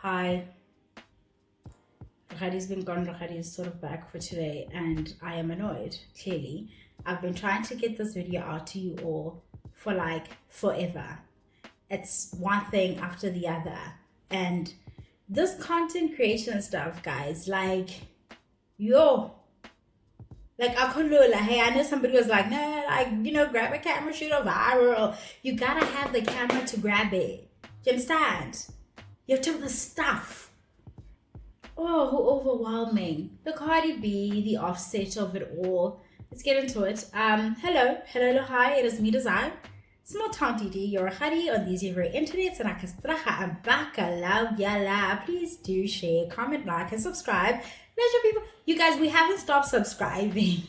Hi, Rakhadi's been gone. Rakhadi is sort of back for today, and I am annoyed. Clearly, I've been trying to get this video out to you all for like forever. It's one thing after the other, and this content creation stuff, guys, yo, hey, I know somebody was like, nah, grab a camera, shoot a viral. You gotta have the camera to grab it. Do you understand? You have to have the stuff. Oh, who overwhelming. The Cardi B, the Offset of it all. Let's get into it. Hello, hi, it is me, Design. Small town DD, you're a Khadi on these very internets, and I'm back. I love ya. Please do share, comment, like, and subscribe. Pleasure, people. You guys, we haven't stopped subscribing.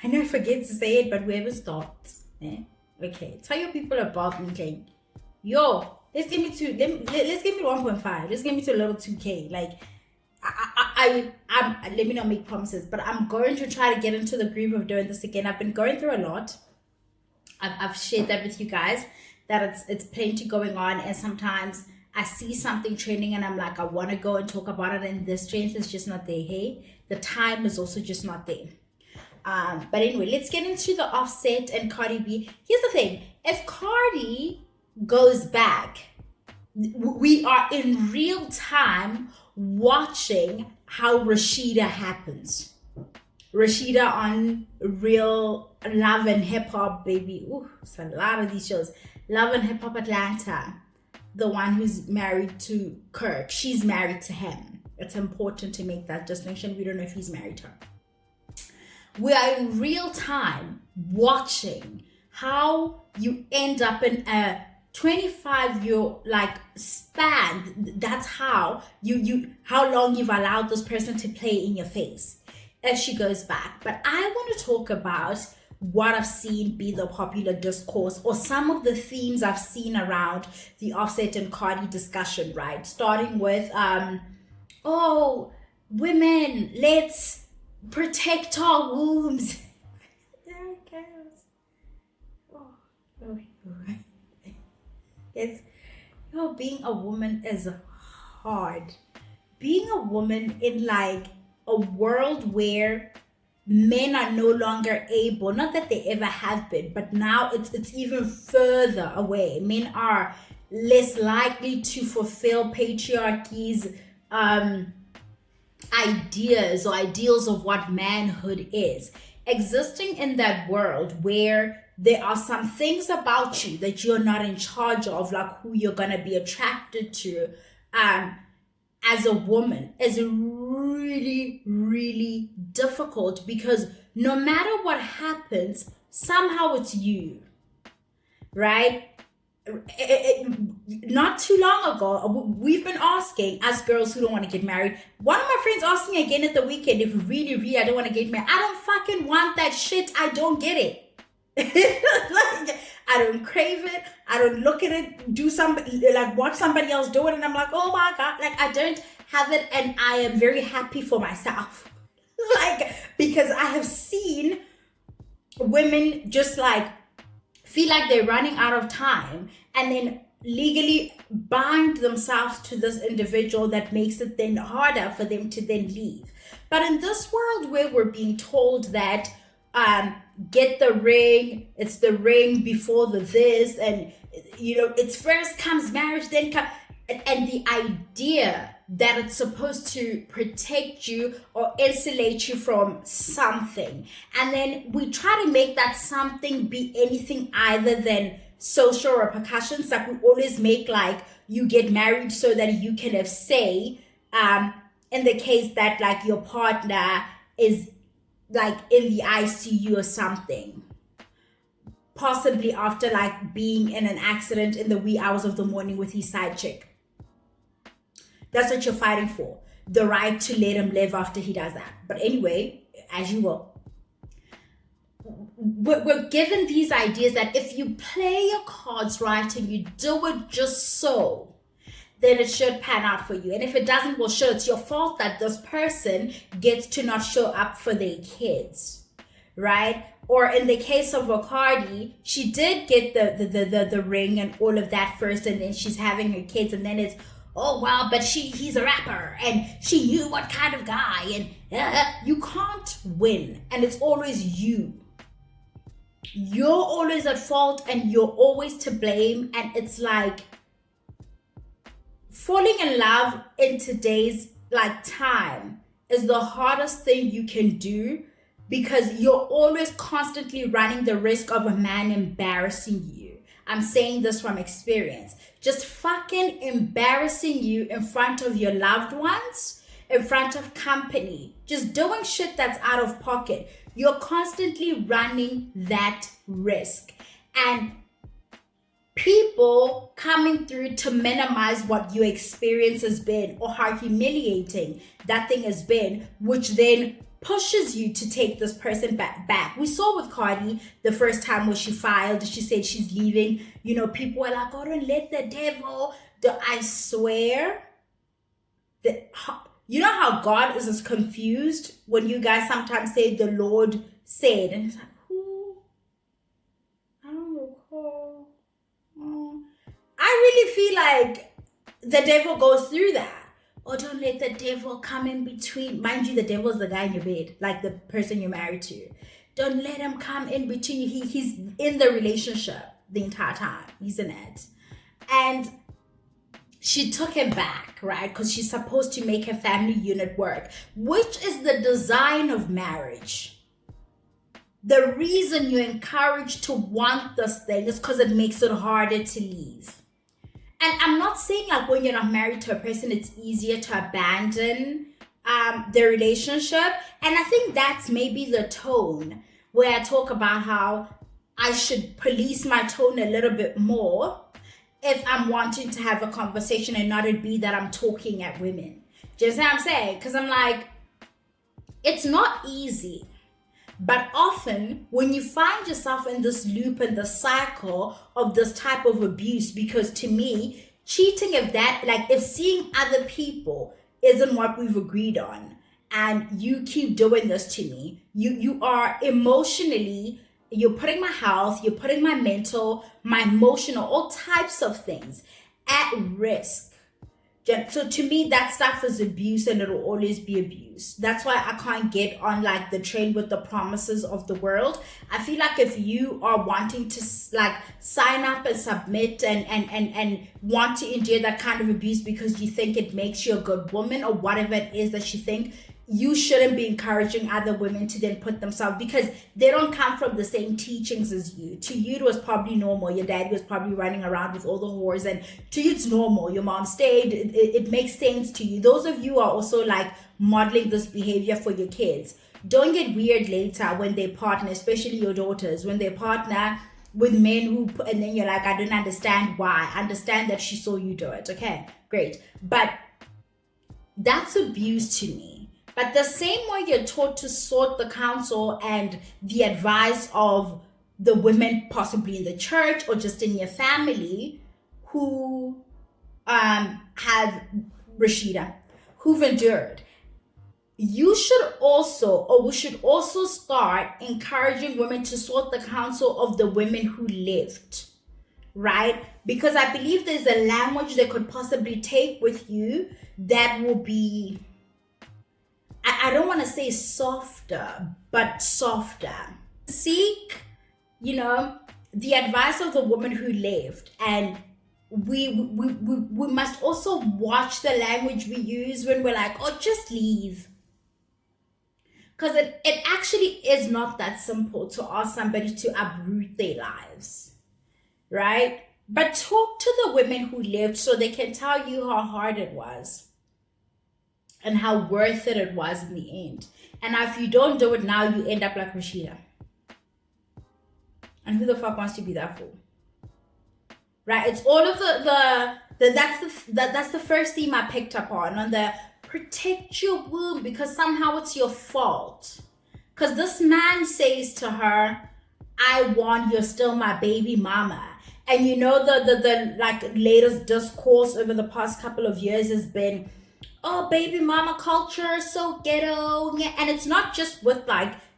I know I forget to say it, but we haven't stopped. Okay, tell your people about me. Yo, let's give me 1.5. Let's give me to a little 2K. Let me not make promises, but I'm going to try to get into the groove of doing this again. I've been going through a lot. I've shared that with you guys, that it's plenty going on, and sometimes I see something trending and I'm like, I want to go and talk about it, and the strength is just not there. Hey, the time is also just not there. But anyway, let's get into the Offset and Cardi B. Here's the thing: if Cardi goes back, we are in real time watching how Rashida happens. Rashida on Real Love and Hip Hop, baby. Ooh, it's a lot of these shows. Love and Hip Hop Atlanta. The one who's married to Kirk. She's married to him. It's important to make that distinction. We don't know if he's married to her. We are in real time watching how you end up in a 25-year span. That's how how long you've allowed this person to play in your face if she goes back. But I want to talk about what I've seen be the popular discourse, or some of the themes I've seen around the Offset and Cardi discussion, right? Starting with women, let's protect our wombs. There it goes. It's, being a woman is hard. Being a woman in a world where men are no longer able, not that they ever have been, but now it's even further away. Men are less likely to fulfill patriarchy's ideas or ideals of what manhood is. Existing in that world where there are some things about you that you're not in charge of, like who you're gonna be attracted to, as a woman, is really, really difficult, because no matter what happens, somehow it's you, right? Not too long ago, we've been asking, as girls who don't want to get married, one of my friends asked me again at the weekend if really I don't want to get married. I don't fucking want that shit. I don't get it. I don't crave it. I don't look at it, watch somebody else do it, and I'm like, oh my God, I don't have it, and I am very happy for myself. Because I have seen women just feel like they're running out of time, and then legally bind themselves to this individual that makes it then harder for them to then leave. But in this world where we're being told that get the ring, it's the ring before the this, and it's first comes marriage, then and the idea that it's supposed to protect you or insulate you from something, and then we try to make that something be anything other than social repercussions. We always make you get married so that you can have say in the case that your partner is in the ICU or something, possibly after being in an accident in the wee hours of the morning with his side chick. That's what you're fighting for, the right to let him live after he does that. But anyway, as you will, we're given these ideas that if you play your cards right and you do it just so, then it should pan out for you. And if it doesn't, well, sure, it's your fault that this person gets to not show up for their kids, right? Or in the case of Cardi, she did get the ring and all of that first, and then she's having her kids, and then it's, oh well, but he's a rapper and she knew what kind of guy, and you can't win, and it's always you. You're always at fault and you're always to blame. And it's like falling in love in today's time is the hardest thing you can do, because you're always constantly running the risk of a man embarrassing you. I'm saying this from experience. Just fucking embarrassing you in front of your loved ones, in front of company, just doing shit that's out of pocket. You're constantly running that risk. And people coming through to minimize what your experience has been or how humiliating that thing has been, which then pushes you to take this person back. We saw with Cardi the first time when she said she's leaving. People were like, oh, don't let the devil. I swear that, how God is as confused when you guys sometimes say the Lord said, and it's like, who? I don't recall. I really feel like the devil goes through that. Or don't let the devil come in between. Mind you, the devil's the guy in your bed, like the person you're married to. Don't let him come in between you. He's in the relationship the entire time. He's in it. And she took him back, right? Because she's supposed to make her family unit work, which is the design of marriage. The reason you're encouraged to want this thing is because it makes it harder to leave. And I'm not saying like when you're not married to a person, it's easier to abandon the relationship. And I think that's maybe the tone where I talk about how I should police my tone a little bit more if I'm wanting to have a conversation and not it be that I'm talking at women. Do you understand what I'm saying? Because I'm like, it's not easy. But often when you find yourself in this loop and the cycle of this type of abuse, because to me, cheating, if seeing other people isn't what we've agreed on, and you keep doing this to me, you are emotionally, you're putting my health, you're putting my mental, my emotional, all types of things at risk. So to me, that stuff is abuse, and it'll always be abuse. That's why I can't get on the train with the promises of the world. I feel like if you are wanting to sign up and submit and want to endure that kind of abuse because you think it makes you a good woman or whatever it is that you think, you shouldn't be encouraging other women to then put themselves, because they don't come from the same teachings as you. To you, it was probably normal. Your dad was probably running around with all the whores, and to you, it's normal. Your mom stayed. It makes sense to you. Those of you are also modeling this behavior for your kids. Don't get weird later when they partner, especially your daughters, when they partner with men and then you're like, I don't understand why. I understand that she saw you do it. Okay, great. But that's abuse to me. But the same way you're taught to sought the counsel and the advice of the women possibly in the church or just in your family who have Rashida, who've endured, you should also, or we should also start encouraging women to sought the counsel of the women who lived, right? Because I believe there's a language they could possibly take with you that will be, I don't want to say softer, but softer. Seek, the advice of the woman who lived. And we must also watch the language we use when we're like, oh, just leave. Because it actually is not that simple to ask somebody to uproot their lives, right? But talk to the women who lived so they can tell you how hard it was and how worth it was in the end. And if you don't do it now, you end up like Rashida. And who the fuck wants to be that fool? Right? It's all of that's the first theme I picked up on the protect your womb, because somehow it's your fault. Because this man says to her, I want, you're still my baby mama. And the latest discourse over the past couple of years has been, oh, baby mama culture, so ghetto. And it's not just with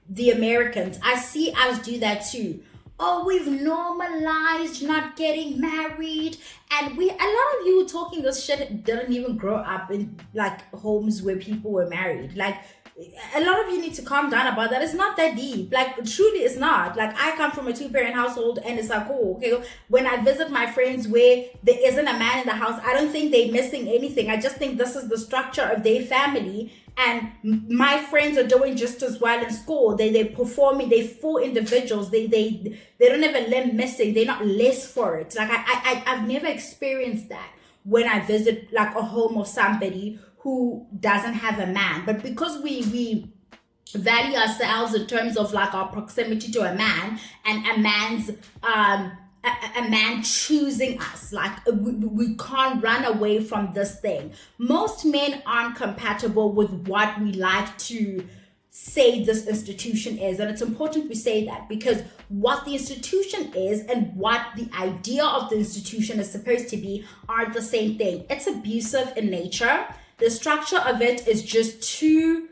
the Americans. I see us do that too. Oh, we've normalized not getting married, and a lot of you talking this shit didn't even grow up in like homes where people were married. Like, a lot of you need to calm down about that. It's not that deep. Like, truly, it's not. Like, I come from a two-parent household, and it's like, oh, okay. When I visit my friends where there isn't a man in the house, I don't think they're missing anything. I just think this is the structure of their family, and my friends are doing just as well in school. They're performing. They're full individuals. They don't have a limb missing. They're not less for it. Like, I've never experienced that when I visit like a home of somebody who doesn't have a man. But because we value ourselves in terms of like our proximity to a man, and a man's a man choosing us, like we can't run away from this thing. Most men aren't compatible with what we like to say this institution is, and it's important we say that, because what the institution is and what the idea of the institution is supposed to be are the same thing. It's abusive in nature. The structure of it is just too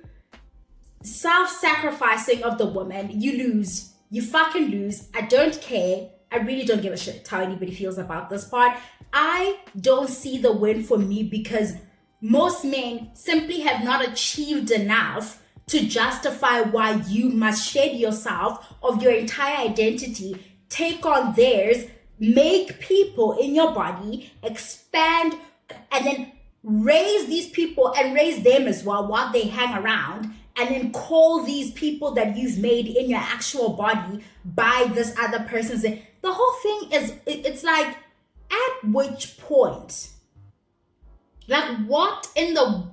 self-sacrificing of the woman. You lose. You fucking lose. I don't care. I really don't give a shit how anybody feels about this part. I don't see the win for me, because most men simply have not achieved enough to justify why you must shed yourself of your entire identity, take on theirs, make people in your body, expand, and then raise these people and raise them as well while they hang around, and then call these people that you've made in your actual body by this other person's. The whole thing is, it's like, at which point, like, what in the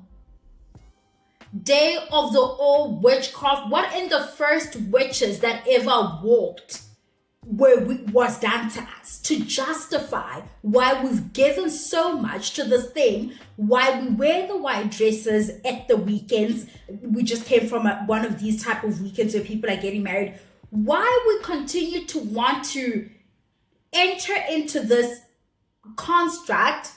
day of the old witchcraft, what in the first witches that ever walked was done to us to justify why we've given so much to this thing, why we wear the white dresses at the weekends. We just came from one of these type of weekends where people are getting married. Why we continue to want to enter into this construct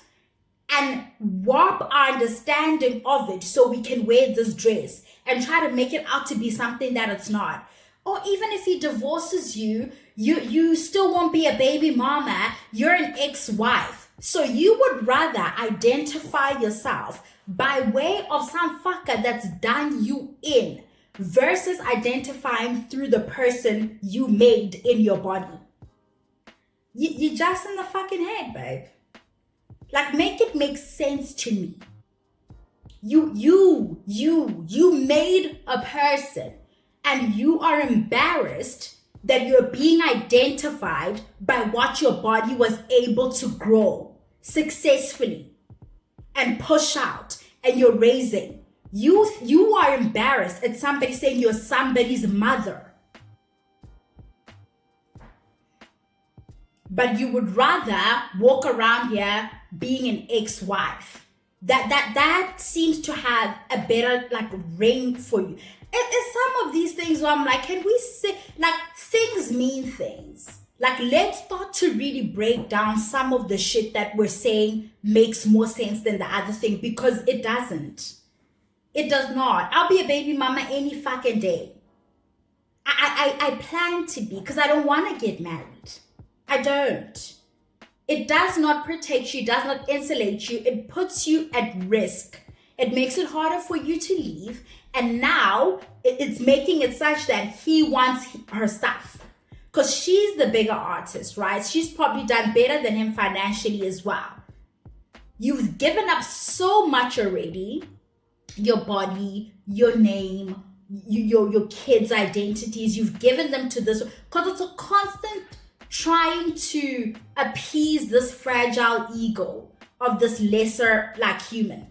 and warp our understanding of it so we can wear this dress and try to make it out to be something that it's not. Or even if he divorces you, you still won't be a baby mama. You're an ex-wife. So you would rather identify yourself by way of some fucker that's done you in, versus identifying through the person you made in your body. You're just in the fucking head, babe. Like, make it make sense to me. You made a person, and you are embarrassed that you're being identified by what your body was able to grow successfully and push out, and you're raising. You are embarrassed at somebody saying you're somebody's mother. But you would rather walk around here being an ex-wife. That seems to have a better like ring for you. It's some of these things where I'm like, can we say, like, things mean things. Like, let's start to really break down some of the shit that we're saying makes more sense than the other thing, because it doesn't. It does not. I'll be a baby mama any fucking day. I plan to be, because I don't want to get married. I don't. It does not protect you, it does not insulate you, it puts you at risk. It makes it harder for you to leave, and now it's making it such that he wants her stuff. Because she's the bigger artist, right? She's probably done better than him financially as well. You've given up so much already. Your body, your name, your kids' identities, you've given them to this, because it's a constant trying to appease this fragile ego of this lesser like human,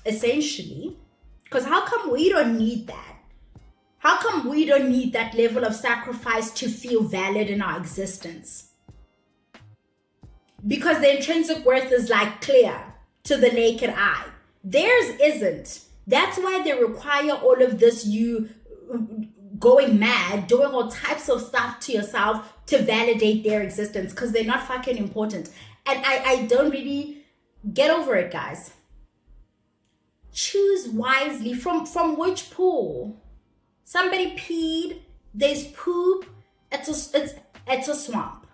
essentially. Because how come we don't need that? How come we don't need that level of sacrifice to feel valid in our existence? Because the intrinsic worth is like clear to the naked eye. Theirs isn't. That's why they require all of this, you going mad, doing all types of stuff to yourself to validate their existence, because they're not fucking important. And I don't really get over it, guys. Choose wisely. From which pool? Somebody peed, there's poop, it's a swamp.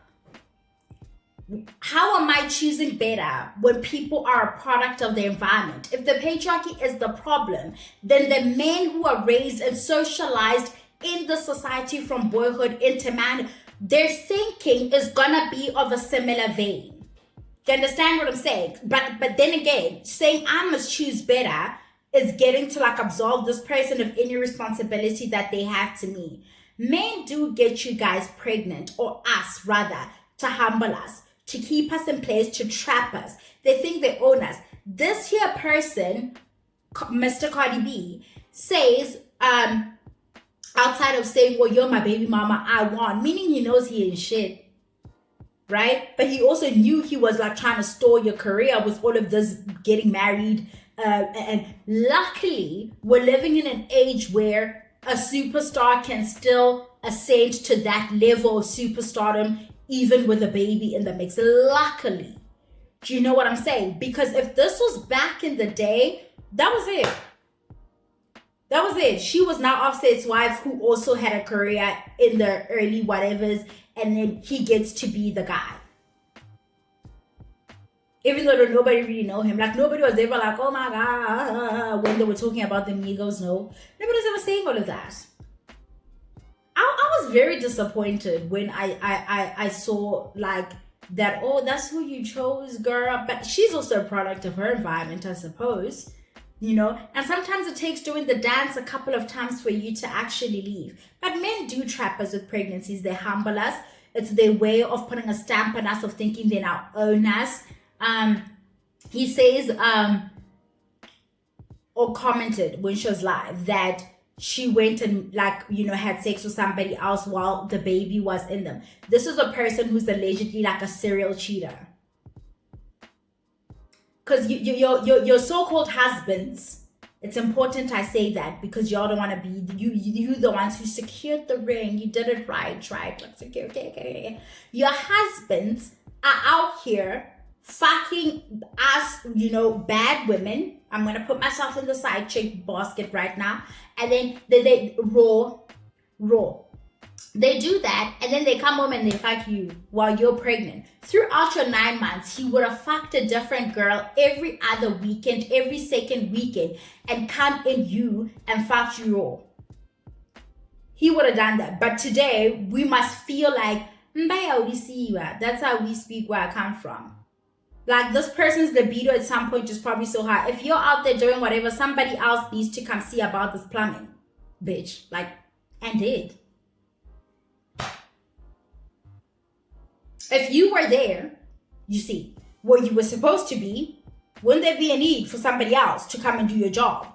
How am I choosing better when people are a product of the environment? If the patriarchy is the problem, then the men who are raised and socialized in the society from boyhood into man, their thinking is gonna be of a similar vein. Do you understand what I'm saying? But then again, saying I must choose better is getting to like absolve this person of any responsibility that they have to me. Men do get you guys pregnant, or us rather, to humble us, to keep us in place, to trap us. They think they own us. This here person, Mr. Cardi B, says, outside of saying, well, you're my baby mama, I won, meaning he knows he ain't shit, right? But he also knew he was like trying to stall your career with all of this getting married. And luckily, we're living in an age where a superstar can still ascend to that level of superstardom even with a baby in the mix. Luckily. Do you know what I'm saying? Because if this was back in the day, that was it. That was it. She was now Offset's wife, who also had a career in the early whatevers, and then he gets to be the guy. Even though nobody really know him. Like, nobody was ever like, oh my God, when they were talking about the Migos, no. Nobody's ever saying all of that. I was very disappointed when I saw like that, oh, that's who you chose, girl. But she's also a product of her environment, I suppose. You know, and sometimes it takes doing the dance a couple of times for you to actually leave. But men do trap us with pregnancies. They humble us. It's their way of putting a stamp on us, of thinking they now own us. He says, or commented when she was live, that she went and like, you know, had sex with somebody else while the baby was in them. This is a person who's allegedly like a serial cheater. Because your so-called husbands, it's important I say that, because y'all don't want to be, you the ones who secured the ring, you did it right. Like, okay. Your husbands are out here fucking us, you know, bad women. I'm gonna put myself in the side chick basket right now. And then they raw. They do that, and then they come home and they fuck you while you're pregnant. Throughout your 9 months, he would have fucked a different girl every other weekend, every second weekend, and come in you and fuck you raw. He would have done that. But today, we must feel like, that's how we speak where I come from. Like, this person's libido at some point is probably so high. If you're out there doing whatever, somebody else needs to come see about this plumbing, bitch. Like, and did. If you were there, you see, where you were supposed to be, wouldn't there be a need for somebody else to come and do your job?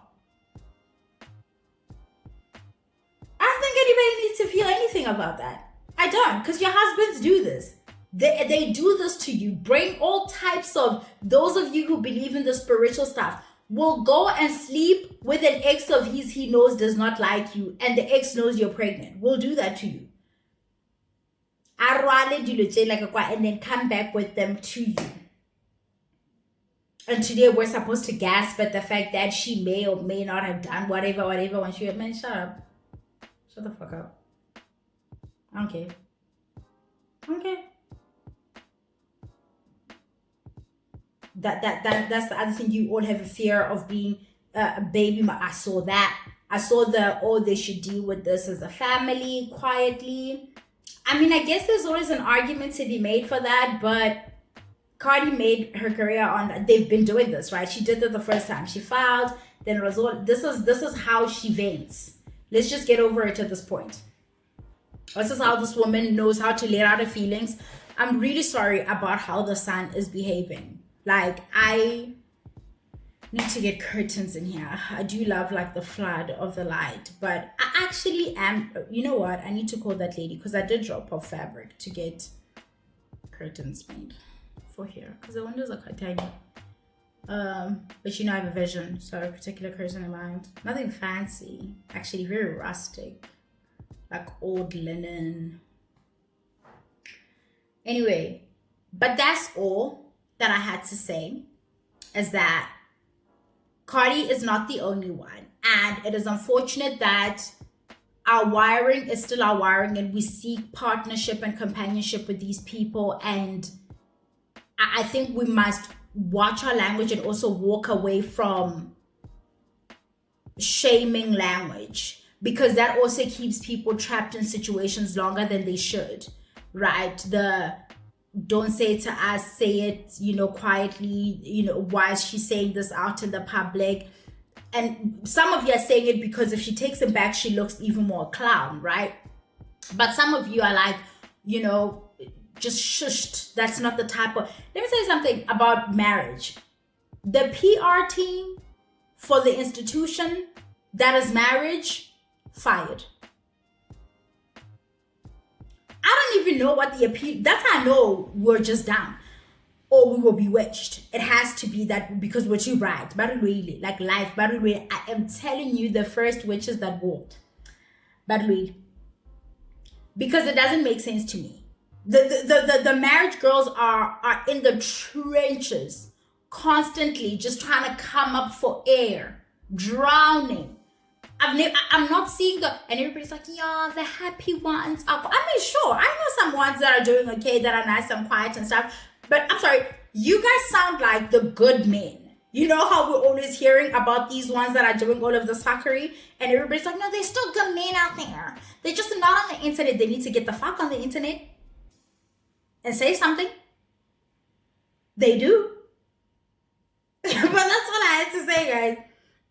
I don't think anybody needs to feel anything about that. I don't, because your husbands do this. They do this to you. Bring all types of, those of you who believe in the spiritual stuff, will go and sleep with an ex of his he knows does not like you, and the ex knows you're pregnant. Will do that to you. And then come back with them to you. And today we're supposed to gasp at the fact that she may or may not have done whatever when she had, man, shut up. Shut the fuck up. I don't care. That's the other thing. You all have a fear of being a baby. I saw that. I saw they should deal with this as a family quietly. I mean, I guess there's always an argument to be made for that, but Cardi made her career on, they've been doing this, right? She did it the first time. She filed, then it was all, this is how she vents. Let's just get over it at this point. This is how this woman knows how to let out her feelings. I'm really sorry about how the son is behaving. Like, I need to get curtains in here. I do love like the flood of the light, but I actually am, you know what? I need to call that lady, because I did drop off fabric to get curtains made for here, because the windows are quite tiny. But you know, I have a vision, so a particular curtain in mind. Nothing fancy, actually very rustic, like old linen. Anyway, but that's all that I had to say, is that Cardi is not the only one. And it is unfortunate that our wiring is still our wiring, and we seek partnership and companionship with these people. And I think we must watch our language and also walk away from shaming language, because that also keeps people trapped in situations longer than they should, right? The don't say it to us, say it, quietly, why is she saying this out in the public? And some of you are saying it because if she takes it back, she looks even more clown, right? But some of you are like, just shushed. That's not the type of... Let me say something about marriage. The PR team for the institution that is marriage, fired. I don't even know what the appeal... That's how I know we're just down. Or we were bewitched. It has to be that because we're too bright. But really, like life, but really, I am telling you, the first witches that walked. But really, because it doesn't make sense to me. The marriage girls are in the trenches, constantly just trying to come up for air, drowning. I'm not seeing and everybody's like, yeah, the happy ones. I mean, sure, I know some ones that are doing okay, that are nice and quiet and stuff. But I'm sorry, you guys sound like the good men. You know how we're always hearing about these ones that are doing all of this fuckery? And everybody's like, no, they're still good men out there. They're just not on the internet. They need to get the fuck on the internet and say something. They do. But that's all I had to say, guys.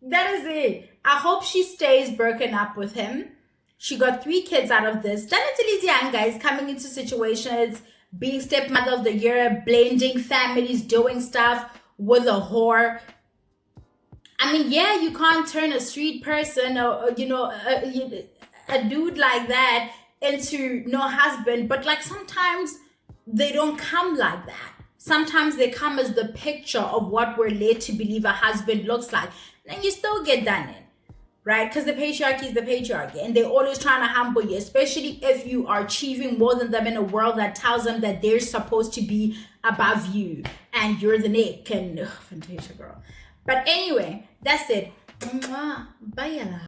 That is it. I hope she stays broken up with him. She got 3 kids out of this. Janetili's young, guys, coming into situations, being stepmother of the year, blending families, doing stuff with a whore. I mean, yeah, you can't turn a street person or a dude like that into no husband, but like sometimes they don't come like that. Sometimes they come as the picture of what we're led to believe a husband looks like. And you still get done in, right? Because the patriarchy is the patriarchy. And they're always trying to humble you, especially if you are achieving more than them in a world that tells them that they're supposed to be above you. And you're the neck. And, Fantasia girl. But anyway, that's it. Mwah. Bye,